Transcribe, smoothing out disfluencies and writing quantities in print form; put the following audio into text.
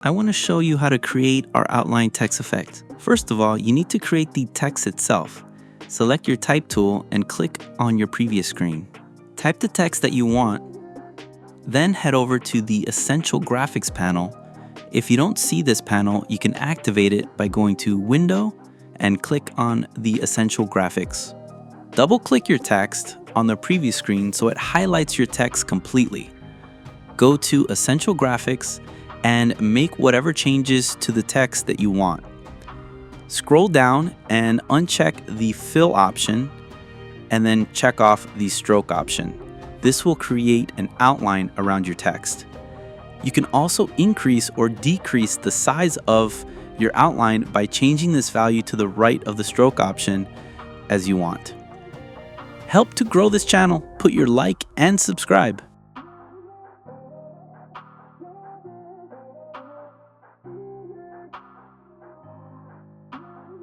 I want to show you how to create our outline text effect. First of all, you need to create the text itself. Select your type tool and click on your previous screen. Type the text that you want, then head over to the Essential Graphics panel. If you don't see this panel, you can activate it by going to Window and click on the Essential Graphics. Double-click your text on the previous screen so it highlights your text completely. Go to Essential Graphics and make whatever changes to the text that you want. Scroll down and uncheck the Fill option, and then check off the Stroke option. This will create an outline around your text. You can also increase or decrease the size of your outline by changing this value to the right of the Stroke option as you want. Help to grow this channel, put your like and subscribe.